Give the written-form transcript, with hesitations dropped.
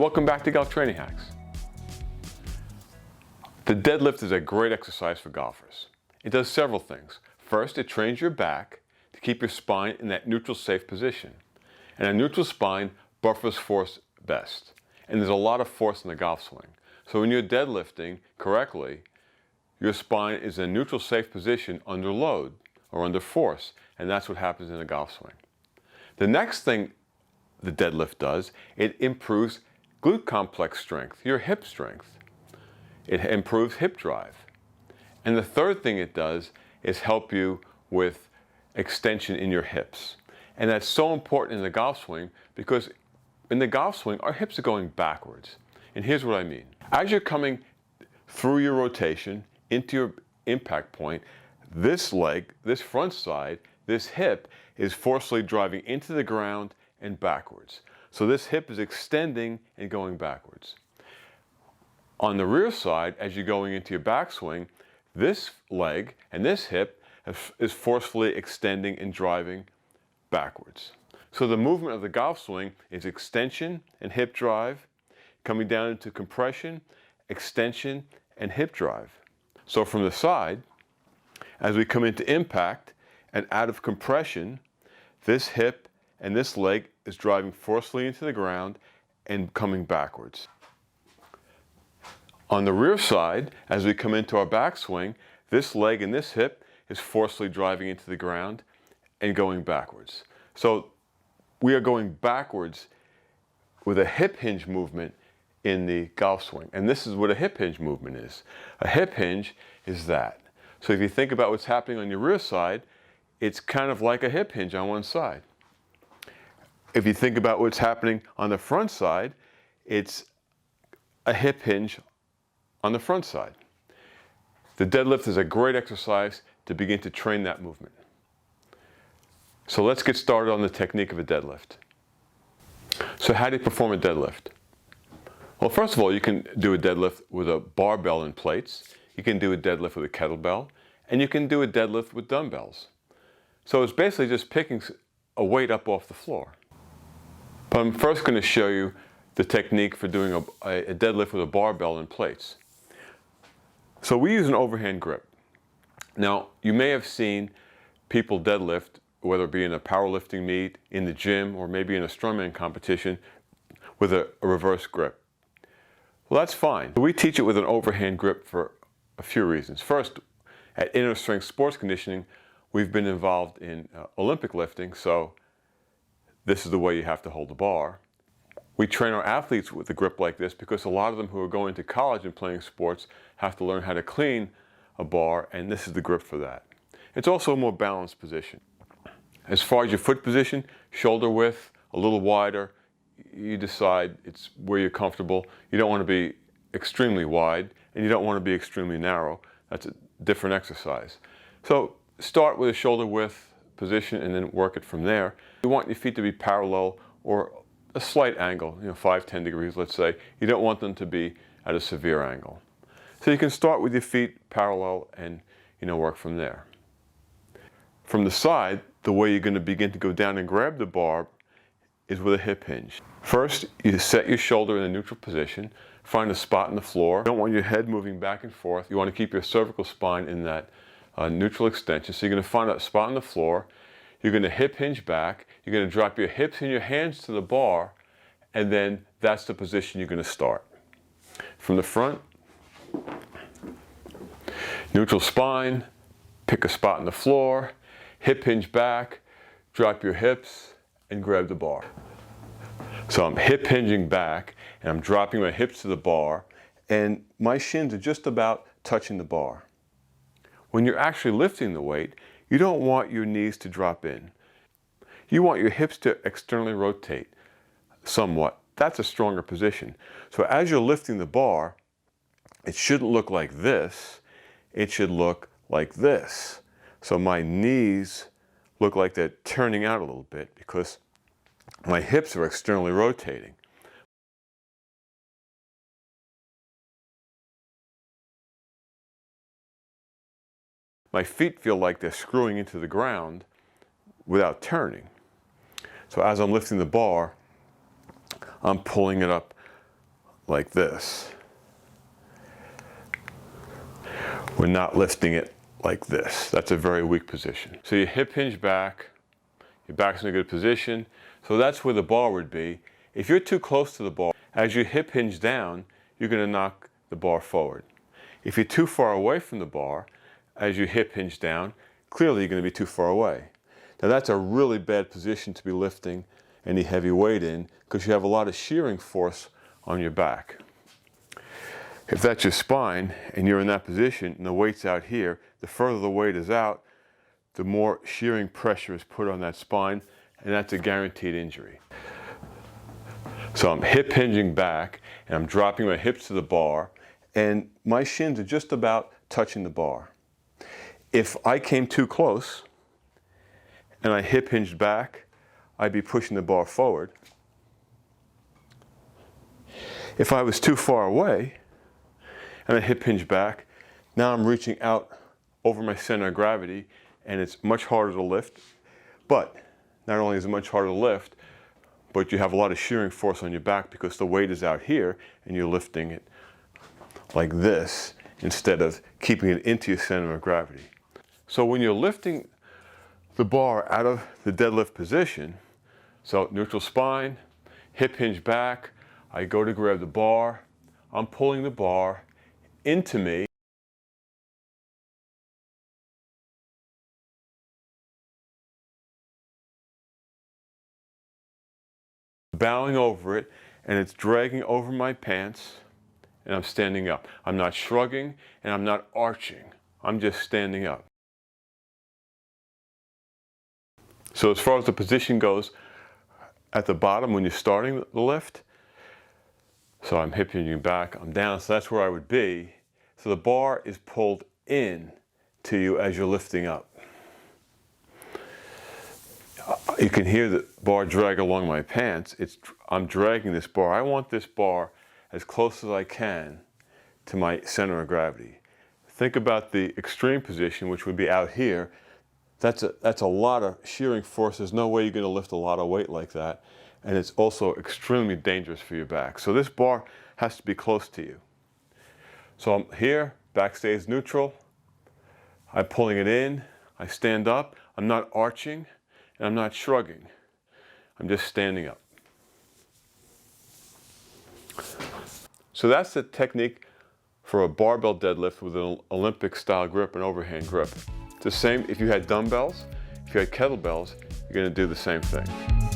welcome back to Golf Training Hacks. The deadlift is a great exercise for golfers. It does several things. First, it trains your back to keep your spine in that neutral, safe position. And a neutral spine buffers force best. And there's a lot of force in the golf swing. So when you're deadlifting correctly, your spine is in a neutral, safe position under load or under force. And that's what happens in a golf swing. The next thing the deadlift does, it improves glute complex strength, your hip strength. It improves hip drive. And the third thing it does is help you with extension in your hips. And that's so important in the golf swing because in the golf swing, our hips are going backwards. And here's what I mean. As you're coming through your rotation into your impact point, this leg, this front side, this hip is forcefully driving into the ground and backwards. So this hip is extending and going backwards. On the rear side, as you're going into your backswing, this leg and this hip is forcefully extending and driving backwards. So the movement of the golf swing is extension and hip drive, coming down into compression, extension, and hip drive. So from the side, as we come into impact and out of compression, this hip and this leg is driving forcefully into the ground and coming backwards. On the rear side, as we come into our backswing, this leg and this hip is forcefully driving into the ground and going backwards. So we are going backwards with a hip hinge movement in the golf swing. And this is what a hip hinge movement is. A hip hinge is that. So if you think about what's happening on your rear side, it's kind of like a hip hinge on one side. If you think about what's happening on the front side, it's a hip hinge on the front side. The deadlift is a great exercise to begin to train that movement. So let's get started on the technique of a deadlift. So how do you perform a deadlift? Well, first of all, you can do a deadlift with a barbell and plates. You can do a deadlift with a kettlebell, and you can do a deadlift with dumbbells. So it's basically just picking a weight up off the floor. But I'm first going to show you the technique for doing a deadlift with a barbell and plates. So we use an overhand grip. Now, you may have seen people deadlift, whether it be in a powerlifting meet, in the gym, or maybe in a strongman competition, with a reverse grip. Well, that's fine. We teach it with an overhand grip for a few reasons. First, at Inner Strength Sports Conditioning, we've been involved in Olympic lifting, so this is the way you have to hold the bar. We train our athletes with a grip like this because a lot of them who are going to college and playing sports have to learn how to clean a bar, and this is the grip for that. It's also a more balanced position. As far as your foot position, shoulder width, a little wider, you decide it's where you're comfortable. You don't want to be extremely wide, and you don't want to be extremely narrow. That's a different exercise. So start with a shoulder width position and then work it from there. You want your feet to be parallel or a slight angle, 5-10 degrees, let's say. You don't want them to be at a severe angle. So you can start with your feet parallel and work from there. From the side, the way you're going to begin to go down and grab the bar is with a hip hinge. First, you set your shoulder in a neutral position, find a spot in the floor. You don't want your head moving back and forth. You want to keep your cervical spine in that neutral extension. So you're going to find a spot on the floor. You're going to hip hinge back. You're going to drop your hips and your hands to the bar, and then that's the position you're going to start. From the front, neutral spine, pick a spot on the floor, hip hinge back, drop your hips, and grab the bar. So I'm hip hinging back, and I'm dropping my hips to the bar, and my shins are just about touching the bar. When you're actually lifting the weight, you don't want your knees to drop in. You want your hips to externally rotate somewhat. That's a stronger position. So as you're lifting the bar, it shouldn't look like this. It should look like this. So my knees look like they're turning out a little bit because my hips are externally rotating. My feet feel like they're screwing into the ground without turning. So as I'm lifting the bar, I'm pulling it up like this. We're not lifting it like this. That's a very weak position. So you hip hinge back, your back's in a good position. So that's where the bar would be. If you're too close to the bar, as you hip hinge down, you're gonna knock the bar forward. If you're too far away from the bar, as you hip hinge down, clearly you're gonna be too far away. Now that's a really bad position to be lifting any heavy weight in because you have a lot of shearing force on your back. If that's your spine and you're in that position and the weight's out here, the further the weight is out, the more shearing pressure is put on that spine, and that's a guaranteed injury. So I'm hip hinging back and I'm dropping my hips to the bar and my shins are just about touching the bar. If I came too close and I hip hinged back, I'd be pushing the bar forward. If I was too far away and I hip hinge back, now I'm reaching out over my center of gravity and it's much harder to lift. But not only is it much harder to lift, but you have a lot of shearing force on your back because the weight is out here and you're lifting it like this instead of keeping it into your center of gravity. So when you're lifting the bar out of the deadlift position, so neutral spine, hip hinge back, I go to grab the bar, I'm pulling the bar into me. Bowing over it, and it's dragging over my pants, and I'm standing up. I'm not shrugging, and I'm not arching. I'm just standing up. So as far as the position goes, at the bottom when you're starting the lift, so I'm hip hinging back, I'm down, so that's where I would be. So the bar is pulled in to you as you're lifting up. You can hear the bar drag along my pants. I'm dragging this bar. I want this bar as close as I can to my center of gravity. Think about the extreme position, which would be out here. That's a lot of shearing force. There's no way you're going to lift a lot of weight like that. And it's also extremely dangerous for your back. So this bar has to be close to you. So I'm here, back stays neutral. I'm pulling it in. I stand up. I'm not arching. And I'm not shrugging. I'm just standing up. So that's the technique for a barbell deadlift with an Olympic style grip and overhand grip. It's the same if you had dumbbells, if you had kettlebells, you're going to do the same thing.